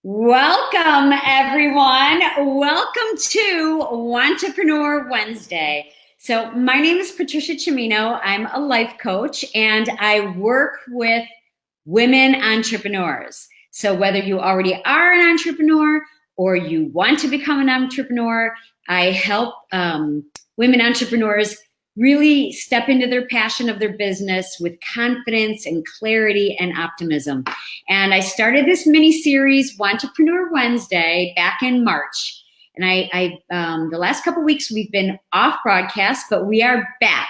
Welcome, everyone. Welcome to Entrepreneur Wednesday. So, my name is Patricia Cimino. I'm a life coach and I work with women entrepreneurs. So, whether you already are an entrepreneur or you want to become an entrepreneur, I help women entrepreneurs really step into their passion of their business with confidence and clarity and optimism. And I started this mini series, Entrepreneur Wednesday, back in March. And the last couple of weeks we've been off broadcast, but we are back.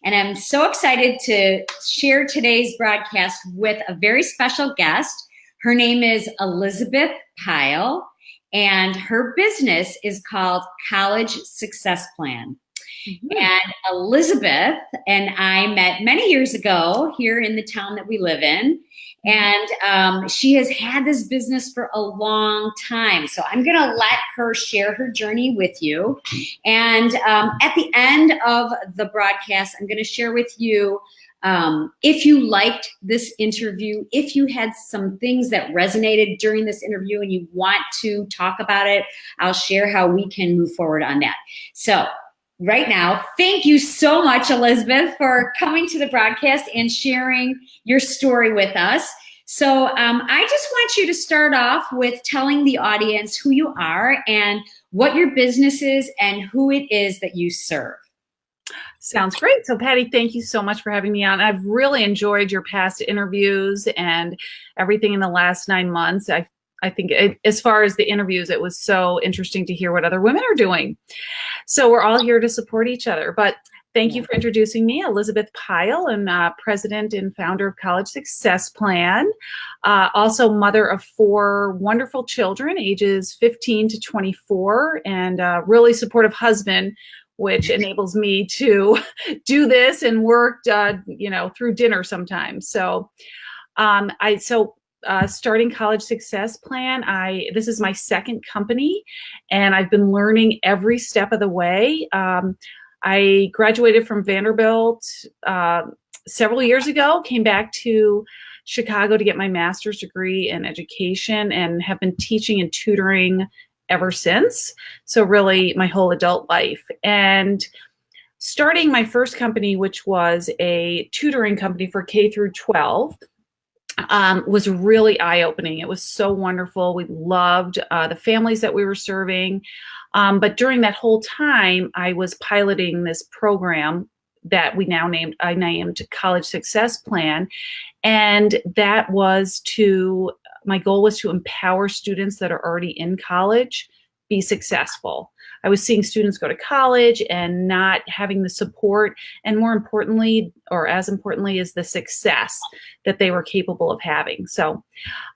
And I'm so excited to share today's broadcast with a very special guest. Her name is Elizabeth Pyle, and her business is called College Success Plan. Mm-hmm. And Elizabeth and I met many years ago here in the town that we live in. And she has had this business for a long time. So I'm going to let her share her journey with you. And at the end of the broadcast, I'm going to share with you if you liked this interview, if you had some things that resonated during this interview and you want to talk about it, I'll share how we can move forward on that. So right now, thank you so much, Elizabeth, for coming to the broadcast and sharing your story with us. So I just want you to start off with telling the audience who you are and what your business is and who it is that you serve. Sounds great. So Patty, thank you so much for having me on. I've really enjoyed your past interviews and everything in the last 9 months. I think as far as the interviews, it was so interesting to hear what other women are doing. So we're all here to support each other. But thank you for introducing me, Elizabeth Pyle, and president and founder of College Success Plan. Also mother of 4 wonderful children, ages 15 to 24, and a really supportive husband, which enables me to do this and work, through dinner sometimes. So starting College Success Plan, this is my second company, and I've been learning every step of the way. I graduated from Vanderbilt several years ago, came back to Chicago to get my master's degree in education, and have been teaching and tutoring ever since. So really my whole adult life. And starting my first company, which was a tutoring company for K through 12, was really eye-opening. It was so wonderful. We loved the families that we were serving. But during that whole time, I was piloting this program that I named College Success Plan. And my goal was to empower students that are already in college be successful. I was seeing students go to college and not having the support, and more importantly, or as importantly, is the success that they were capable of having. So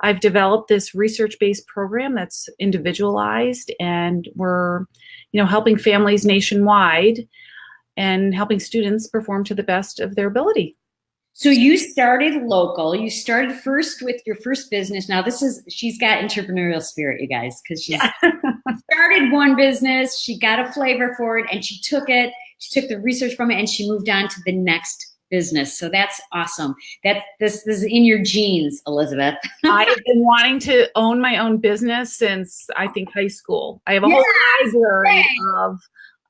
I've developed this research-based program that's individualized, and we're, helping families nationwide and helping students perform to the best of their ability. So you started local. You started first with your first business. Now she's got entrepreneurial spirit, you guys, because she started one business, she got a flavor for it, and she took the research from it, and she moved on to the next business. So that's awesome. This is in your genes, Elizabeth. I've been wanting to own my own business since I think high school. I have a whole library of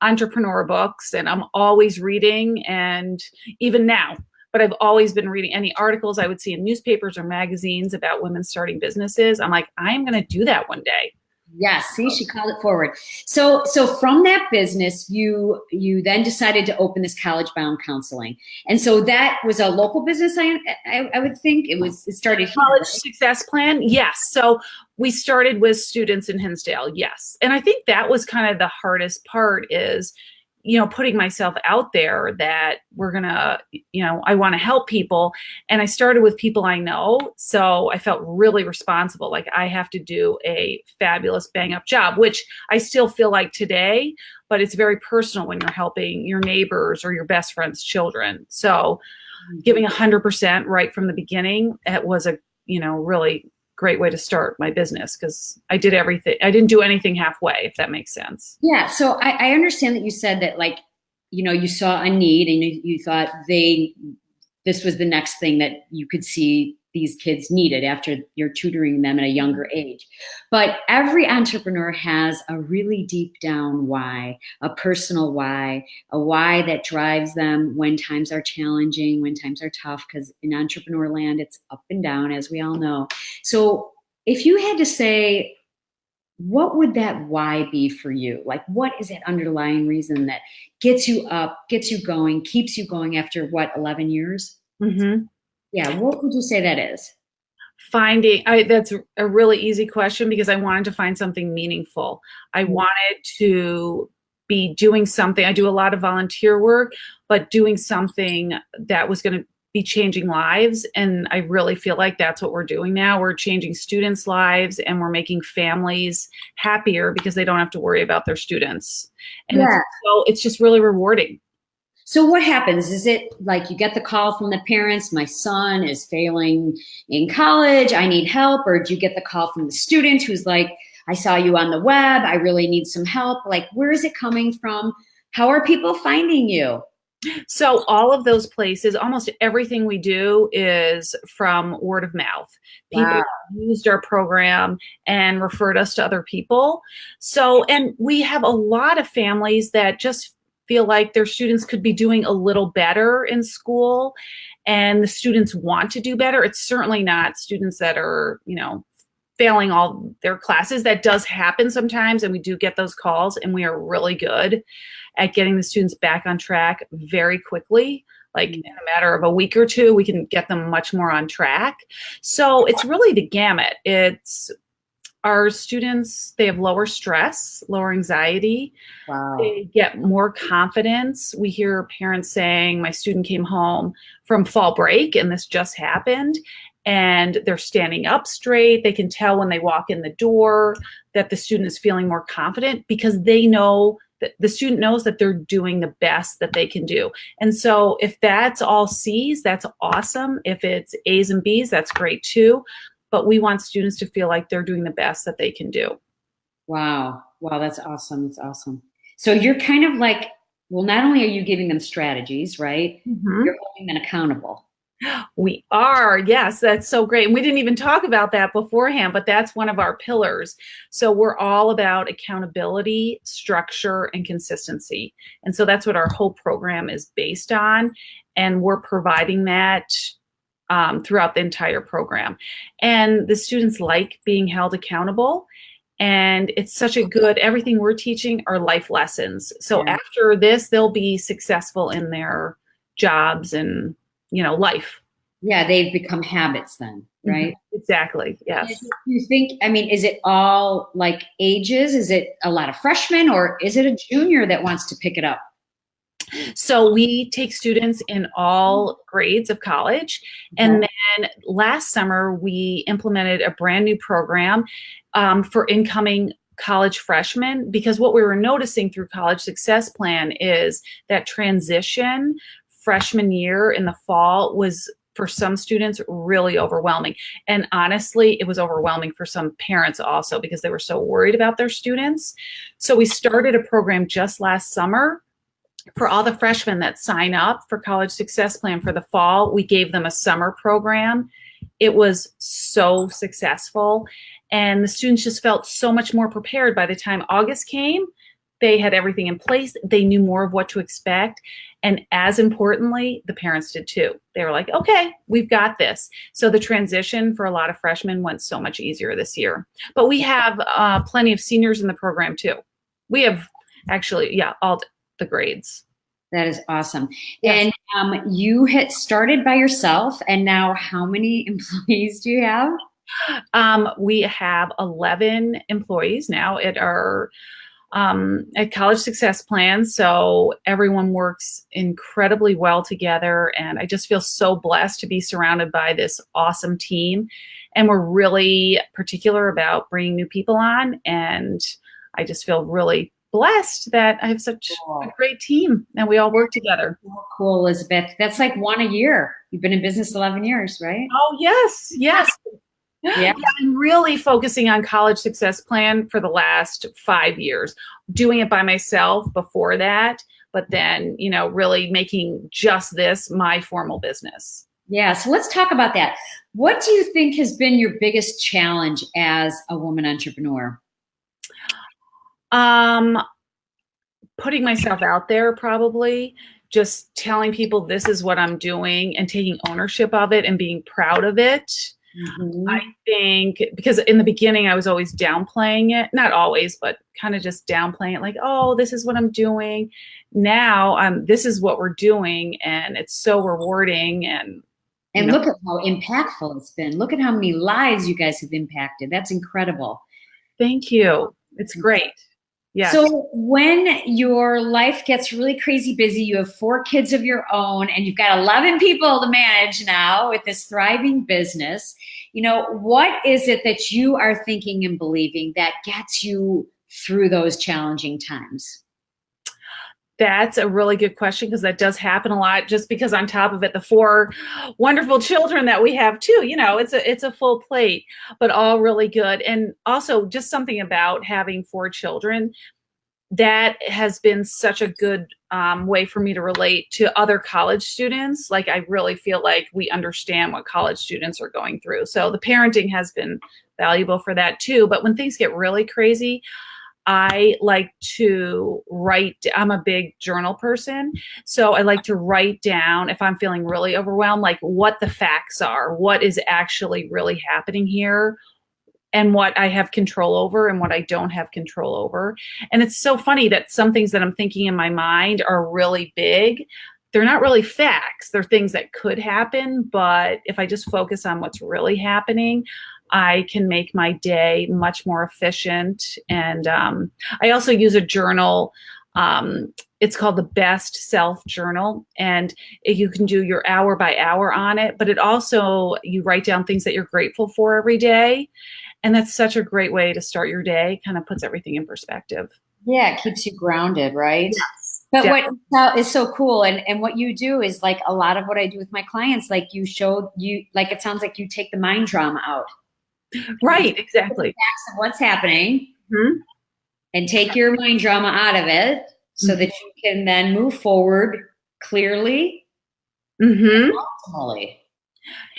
entrepreneur books, and I'm always reading, and even now. But I've always been reading any articles I would see in newspapers or magazines about women starting businesses. I'm like, I am going to do that one day. Yes, see, she called it forward. So from that business, you then decided to open this college-bound counseling, and so that was a local business. I would think it started here, College right? Success Plan. Yes, so we started with students in Hinsdale. Yes, and I think that was kind of the hardest part is, putting myself out there that we're gonna, I want to help people. And I started with people I know. So I felt really responsible. Like I have to do a fabulous bang up job, which I still feel like today, but it's very personal when you're helping your neighbors or your best friend's children. So giving 100% right from the beginning, it was a, really great way to start my business because I did everything. I didn't do anything halfway, if that makes sense. Yeah. So I understand that you said that, like, you saw a need and you thought this was the next thing that you could see these kids needed after you're tutoring them at a younger age. But every entrepreneur has a really deep down why, a personal why, a why that drives them when times are challenging, when times are tough, because in entrepreneur land, it's up and down, as we all know. So if you had to say, what would that why be for you? Like, what is that underlying reason that gets you up, gets you going, keeps you going after what, 11 years? Mm-hmm. Yeah, what would you say that is? That's a really easy question because I wanted to find something meaningful. I wanted to be doing something. I do a lot of volunteer work, but doing something that was going to be changing lives. And I really feel like that's what we're doing now. We're changing students' lives and we're making families happier because they don't have to worry about their students. And Yeah. it's just really rewarding. So what happens? Is it like you get the call from the parents, my son is failing in college, I need help? Or do you get the call from the student who's like, I saw you on the web, I really need some help? Like, where is it coming from? How are people finding you? So all of those places, almost everything we do is from word of mouth. People Wow. used our program and referred us to other people. So, and we have a lot of families that just feel like their students could be doing a little better in school and the students want to do better. It's certainly not students that are, failing all their classes. That does happen sometimes, and we do get those calls, and we are really good at getting the students back on track very quickly. Like in a matter of a week or two, we can get them much more on track. So it's really the gamut. It's our students, they have lower stress, lower anxiety. Wow. They get more confidence. We hear parents saying, my student came home from fall break and this just happened. And they're standing up straight. They can tell when they walk in the door that the student is feeling more confident because they know that the student knows that they're doing the best that they can do. And so if that's all C's, that's awesome. If it's A's and B's, that's great too. But we want students to feel like they're doing the best that they can do. Wow. Wow, that's awesome. That's awesome. So you're kind of like, well, not only are you giving them strategies, right? Mm-hmm. You're holding them accountable. We are. Yes, that's so great. And we didn't even talk about that beforehand, but that's one of our pillars. So we're all about accountability, structure, and consistency. And so that's what our whole program is based on. And we're providing that throughout the entire program. And the students like being held accountable. And it's such a good, everything we're teaching are life lessons. So after this, they'll be successful in their jobs and life. Yeah, they've become habits then, right? Mm-hmm. Exactly. Yes. Do you think, I mean, is it all like ages? Is it a lot of freshmen or is it a junior that wants to pick it up? So we take students in all grades of college. And then last summer, we implemented a brand new program for incoming college freshmen, because what we were noticing through College Success Plan is that transition freshman year in the fall was, for some students, really overwhelming. And honestly, it was overwhelming for some parents also because they were so worried about their students. So we started a program just last summer for all the freshmen that sign up for College Success Plan for the fall. We gave them a summer program. It was so successful. And the students just felt so much more prepared by the time August came. They had everything in place. They knew more of what to expect. And as importantly, the parents did too. They were like, okay, we've got this. So the transition for a lot of freshmen went so much easier this year. But we have plenty of seniors in the program too. We have actually, all the grades. That is awesome. Yes. And you had started by yourself, and now how many employees do you have? We have 11 employees now at our at College Success Plan. So everyone works incredibly well together. And I just feel so blessed to be surrounded by this awesome team. And we're really particular about bringing new people on. And I just feel really blessed that I have such a great team and we all work together. Oh, cool, Elizabeth. That's like one a year. You've been in business 11 years, right? Oh, yes. Yes. Yeah. I'm really focusing on College Success Plan for the last 5 years, doing it by myself before that, but then, really making just this my formal business. Yeah. So let's talk about that. What do you think has been your biggest challenge as a woman entrepreneur? Um, Putting myself out there, probably just telling people this is what I'm doing and taking ownership of it and being proud of it. I Mhm. think because in the beginning I was always downplaying it, not always, but kind of just downplaying it like, oh, this is what I'm doing. Now, this is what we're doing and it's so rewarding and you And know, look at how impactful it's been. Look at how many lives you guys have impacted. That's incredible. thank you. It's great. Yes. So when your life gets really crazy busy, you have 4 kids of your own, and you've got 11 people to manage now with this thriving business, what is it that you are thinking and believing that gets you through those challenging times? That's a really good question because that does happen a lot. Just because on top of it, the 4 wonderful children that we have too, it's a full plate, but all really good. And also just something about having 4 children that has been such a good way for me to relate to other college students. Like I really feel like we understand what college students are going through. So the parenting has been valuable for that too. But when things get really crazy, I like to write. I'm a big journal person. So I like to write down if I'm feeling really overwhelmed, like what the facts are, what is actually really happening here, and what I have control over and what I don't have control over. And it's so funny that some things that I'm thinking in my mind are really big. They're not really facts. They're things that could happen. But if I just focus on what's really happening, I can make my day much more efficient. And I also use a journal. It's called the Best Self Journal, and you can do your hour by hour on it. But it also, you write down things that you're grateful for every day. And that's such a great way to start your day, kind of puts everything in perspective. Yeah, it keeps you grounded, right? Yes. But Yeah. what is so cool, and what you do is like a lot of what I do with my clients, like you show you, like it sounds like you take the mind drama out. You Right, take the exactly. facts of what's happening Mhm. and take your mind drama out of it so that Mhm. you can then move forward clearly and Mhm. optimally,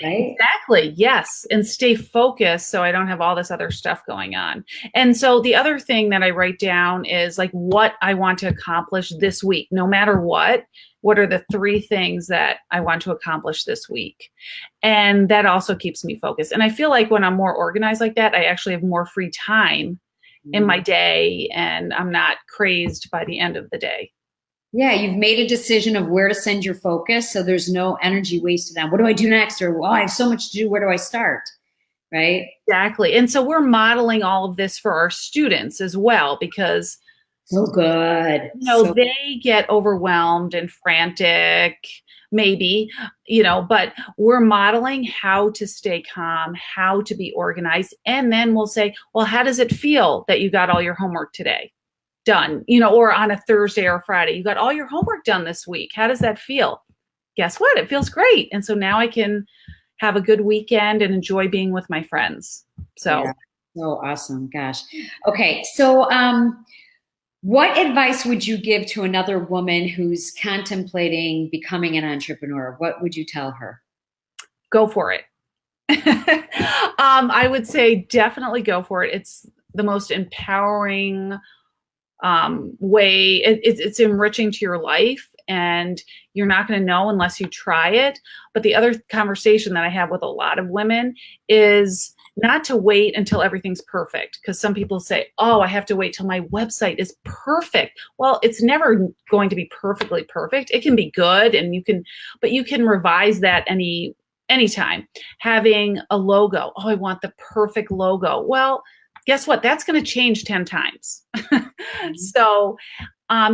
right? Exactly. Yes. And stay focused so I don't have all this other stuff going on. And so the other thing that I write down is like what I want to accomplish this week, no matter what. What are the 3 things that I want to accomplish this week? And that also keeps me focused. And I feel like when I'm more organized like that, I actually have more free time in my day and I'm not crazed by the end of the day. Yeah, you've made a decision of where to send your focus, so there's no energy wasted on what do I do next, or well, I have so much to do. Where do I start? Right? Exactly. And so we're modeling all of this for our students as well because So good. So they get overwhelmed and frantic, maybe, but we're modeling how to stay calm, how to be organized. And then we'll say, well, how does it feel that you got all your homework today done, or on a Thursday or Friday, you got all your homework done this week. How does that feel? Guess what? It feels great. And so now I can have a good weekend and enjoy being with my friends. So, yeah, so awesome. Gosh. Okay, so what advice would you give to another woman who's contemplating becoming an entrepreneur? What would you tell her? go for it. I would say definitely go for it. It's the most empowering way. It's enriching to your life, and you're not going to know unless you try it. But the other conversation that I have with a lot of women is not to wait until everything's perfect, because some people say, oh, I have to wait till my website is perfect. Well, it's never going to be perfectly perfect. It can be good, and but you can revise that anytime. Having a logo, oh, I want the perfect logo. Well, guess what? That's going to change 10 times. So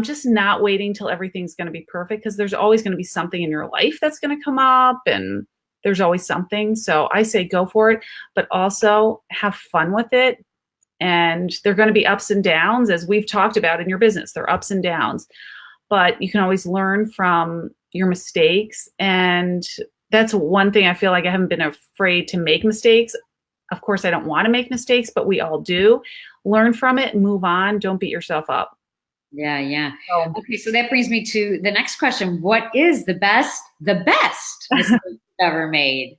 just not waiting till everything's going to be perfect, because there's always going to be something in your life that's going to come up, and there's always something. So I say go for it, but also have fun with it. And there are going to be ups and downs, as we've talked about in your business. There are ups and downs, but you can always learn from your mistakes. And that's one thing I feel like I haven't been afraid to make mistakes. Of course, I don't want to make mistakes, but we all do. Learn from it, move on. Don't beat yourself up. Yeah, yeah. So Okay, so that brings me to the next question. What is the best mistake you've ever made?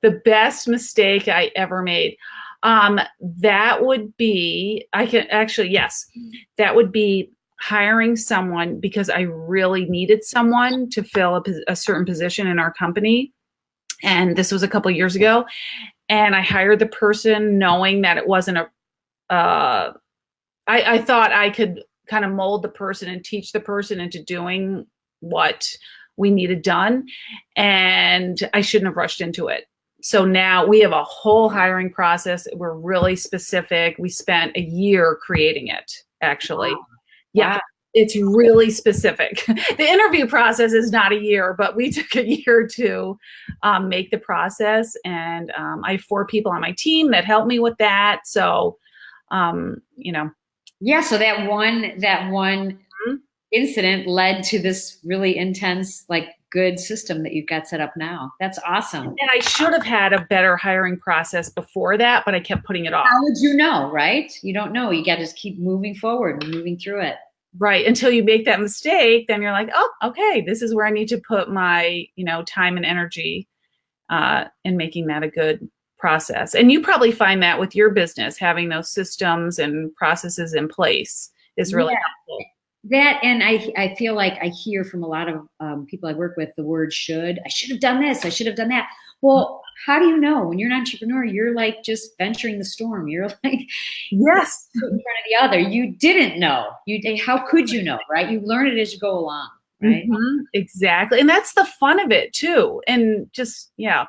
the best mistake I ever made. That would be, I can actually, yes, that would be hiring someone because I really needed someone to fill a certain position in our company. And this was a couple years ago. And I hired the person knowing that it wasn't I thought I could kind of mold the person and teach the person into doing what we needed done. And I shouldn't have rushed into it. So now we have a whole hiring process. We're really specific. We spent a year creating it, actually. Yeah, Wow. it's really specific. The interview process is not a year, but we took a year to make the process. And I have 4 people on my team that help me with that. So, you know, Yeah, so that one incident led to this really intense, like good system that you've got set up now. That's awesome. and I should have had a better hiring process before that, but I kept putting it off. How would you know, right? You don't know. You got to just keep moving forward, moving through it. Right. Until you make that mistake, then you're like, oh, okay, this is where I need to put my, time and energy in making that a good process. And you probably find that with your business, having those systems and processes in place is really Yeah, helpful. that and I feel like I hear from a lot of people I work with the word should. I should have done this. I should have done that. Well, how do you know when you're an entrepreneur? You're like just venturing the storm. You're like Yes. in front of the other. You didn't know. How could you know, right? You learn it as you go along, right? Exactly. And that's the fun of it too. And just, yeah.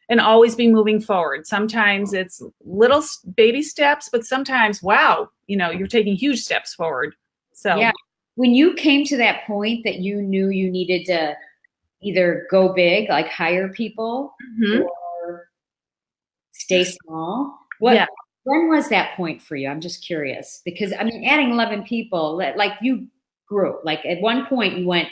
And always be moving forward. Sometimes it's little baby steps, but sometimes, wow, you're taking huge steps forward. So, Yeah. When you came to that point that you knew you needed to either go big, like hire people, mhm. or stay small, Yeah. when was that point for you? I'm just curious because I mean, adding 11 people, like you grew, like at one point you went,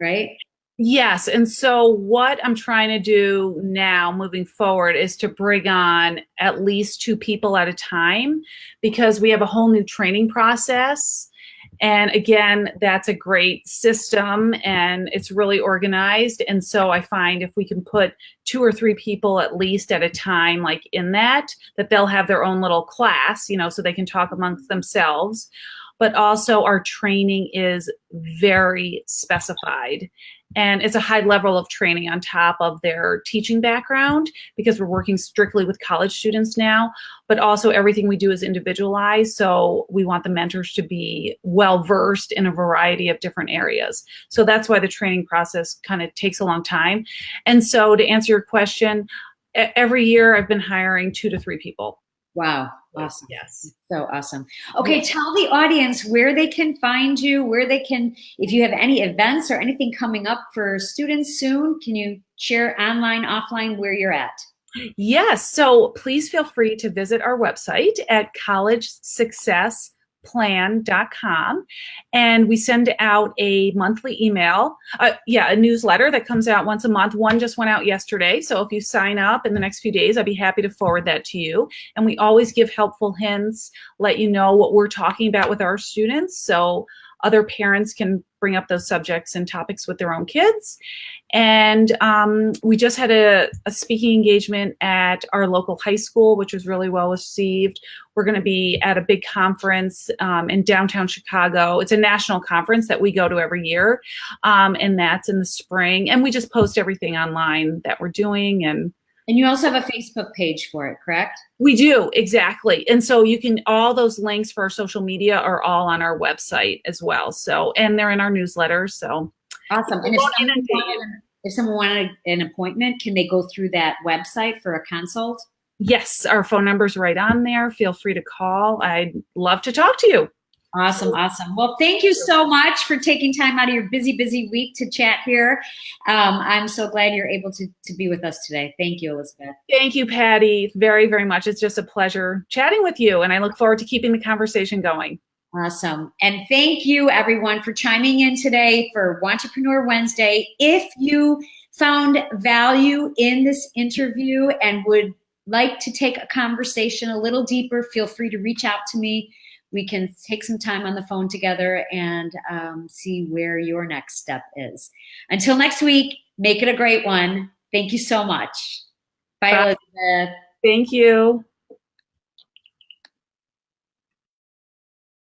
right? Yes. And so what I'm trying to do now moving forward is to bring on at least 2 people at a time because we have a whole new training process. And again, that's a great system and it's really organized. And so I find if we can put 2 or 3 people at least at a time, like in that they'll have their own little class, so they can talk amongst themselves. But also our training is very specified. And it's a high level of training on top of their teaching background because we're working strictly with college students now, but also everything we do is individualized. So we want the mentors to be well versed in a variety of different areas. So that's why the training process kind of takes a long time. And so to answer your question, every year I've been hiring 2 to 3 people. Wow. Awesome. Yes. So awesome. Okay, tell the audience where they can find you, where they can, if you have any events or anything coming up for students soon, can you share online, offline, where you're at? Yes. So please feel free to visit our website at collegesuccessplan.com. And we send out a monthly email, a newsletter that comes out once a month. One just went out yesterday. So if you sign up in the next few days, I'd be happy to forward that to you. And we always give helpful hints, let you know what we're talking about with our students. So other parents can bring up those subjects and topics with their own kids. And we just had a speaking engagement at our local high school, which was really well received. We're going to be at a big conference in downtown Chicago. It's a national conference that we go to every year, and that's in the spring. And we just post everything online that we're doing. And you also have a Facebook page for it, correct? We do, exactly. And so all those links for our social media are all on our website as well. So, and they're in our newsletter. So awesome. And if someone wanted an appointment, can they go through that website for a consult? Yes, our phone number's right on there. Feel free to call. I'd love to talk to you. Awesome. Awesome. Well, thank you so much for taking time out of your busy week to chat here. I'm so glad you're able to be with us today. Thank you, Elizabeth. Thank you, Patty, very, very much. It's just a pleasure chatting with you, and I look forward to keeping the conversation going. Awesome. And thank you, everyone, for chiming in today for Wantrepreneur Wednesday. If you found value in this interview and would like to take a conversation a little deeper, feel free to reach out to me. we can take some time on the phone together and see where your next step is. Until next week, make it a great one. Thank you so much. Bye, Bye. Elizabeth. Thank you.